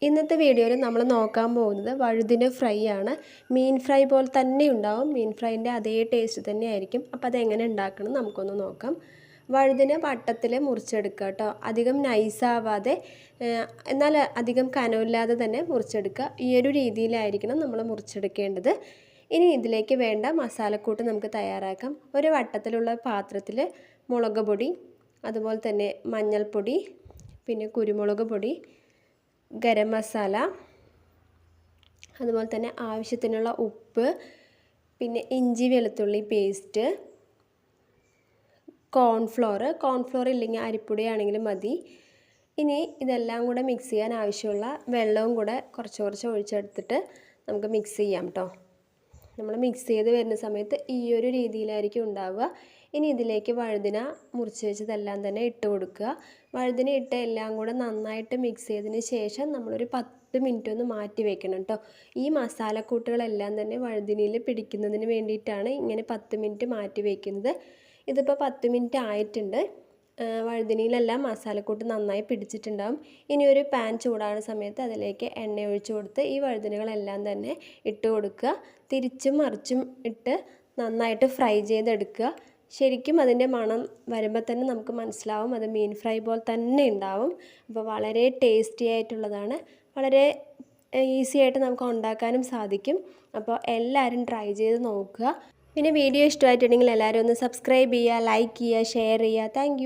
ഇന്നത്തെ വീഡിയോയിൽ നമ്മൾ നോക്കാൻ പോകുന്നത് വഴുതിന ഫ്രൈ ആണ്. മീൻ ഫ്രൈ പോലെ തന്നെ ഉണ്ടാവും. മീൻ ഫ്രൈൻ്റെ അതേ ടേസ്റ്റ് തന്നെ ആയിരിക്കും. അപ്പോൾ അതെങ്ങനെ ഉണ്ടാക്കണം നമുക്കൊന്ന് നോക്കാം. വഴുതിന വട്ടത്തിൽ മുറിച്ചെടുക്കുക കേട്ടോ. അധികം നൈസാവാതെ എന്നാൽ അധികം കനമില്ലാതെ തന്നെ മുറിച്ചെടുക്കുക. ഈ ഒരു രീതിയിലായിരിക്കണം നമ്മൾ മുറിച്ചെടുക്കേണ്ടത്. ഇനി ഇതിലേക്ക് വേണ്ട മസാലക്കൂട്ട് നമുക്ക് തയ്യാറാക്കാം. ഒരു വട്ടത്തിലുള്ള പാത്രത്തിൽ മുളക് പൊടി, അതുപോലെ തന്നെ മഞ്ഞൾപ്പൊടി, പിന്നെ കുരുമുളക് പൊടി, ഗരം മസാല, അതുപോലെ തന്നെ ആവശ്യത്തിനുള്ള ഉപ്പ്, പിന്നെ ഇഞ്ചി വെളുത്തുള്ളി പേസ്റ്റ്, കോൺഫ്ലോർ ഇല്ലെങ്കിൽ അരിപ്പൊടിയാണെങ്കിലും മതി. ഇനി ഇതെല്ലാം കൂടെ മിക്സ് ചെയ്യാൻ ആവശ്യമുള്ള വെള്ളവും കൂടെ കുറച്ച് ഒഴിച്ചെടുത്തിട്ട് നമുക്ക് മിക്സ് ചെയ്യാം കേട്ടോ. നമ്മൾ മിക്സ് ചെയ്ത് വരുന്ന സമയത്ത് ഈ ഒരു രീതിയിലായിരിക്കും ഉണ്ടാവുക. ഇനി ഇതിലേക്ക് വഴുതിന മുറിച്ച് വെച്ചതെല്ലാം തന്നെ ഇട്ട് കൊടുക്കുക. വഴുതിന ഇട്ട് എല്ലാം കൂടെ നന്നായിട്ട് മിക്സ് ചെയ്തതിന് ശേഷം നമ്മളൊരു 10 മിനിറ്റ് ഒന്ന് മാറ്റി വെക്കണം കേട്ടോ. ഈ മസാലക്കൂട്ടുകളെല്ലാം തന്നെ വഴുതിനയിൽ പിടിക്കുന്നതിന് വേണ്ടിയിട്ടാണ് ഇങ്ങനെ 10 മിനിറ്റ് മാറ്റി വയ്ക്കുന്നത്. ഇതിപ്പോൾ 10 മിനിറ്റ് ആയിട്ടുണ്ട്. വഴുതിനയിലെല്ലാം മസാലക്കൂട്ട് നന്നായി പിടിച്ചിട്ടുണ്ടാകും. ഇനി ഒരു പാൻ ചൂടാകുന്ന സമയത്ത് അതിലേക്ക് എണ്ണ ഒഴിച്ച് കൊടുത്ത് ഈ വഴുതിനകളെല്ലാം തന്നെ ഇട്ട് കൊടുക്കുക. തിരിച്ചും മറിച്ചും ഇട്ട് നന്നായിട്ട് ഫ്രൈ ചെയ്തെടുക്കുക. ശരിക്കും അതിൻ്റെ മണം വരുമ്പോൾ തന്നെ നമുക്ക് മനസ്സിലാവും അത് മീൻ ഫ്രൈ പോലെ തന്നെ ഉണ്ടാവും. അപ്പോൾ വളരെ ടേസ്റ്റി ആയിട്ടുള്ളതാണ്. വളരെ ഈസി ആയിട്ട് നമുക്ക് ഉണ്ടാക്കാനും സാധിക്കും. അപ്പോൾ എല്ലാവരും ട്രൈ ചെയ്ത് നോക്കുക. പിന്നെ വീഡിയോ ഇഷ്ടമായിട്ടുണ്ടെങ്കിൽ എല്ലാവരും ഒന്ന് സബ്സ്ക്രൈബ് ചെയ്യുക, ലൈക്ക് ചെയ്യുക, ഷെയർ ചെയ്യുക. താങ്ക്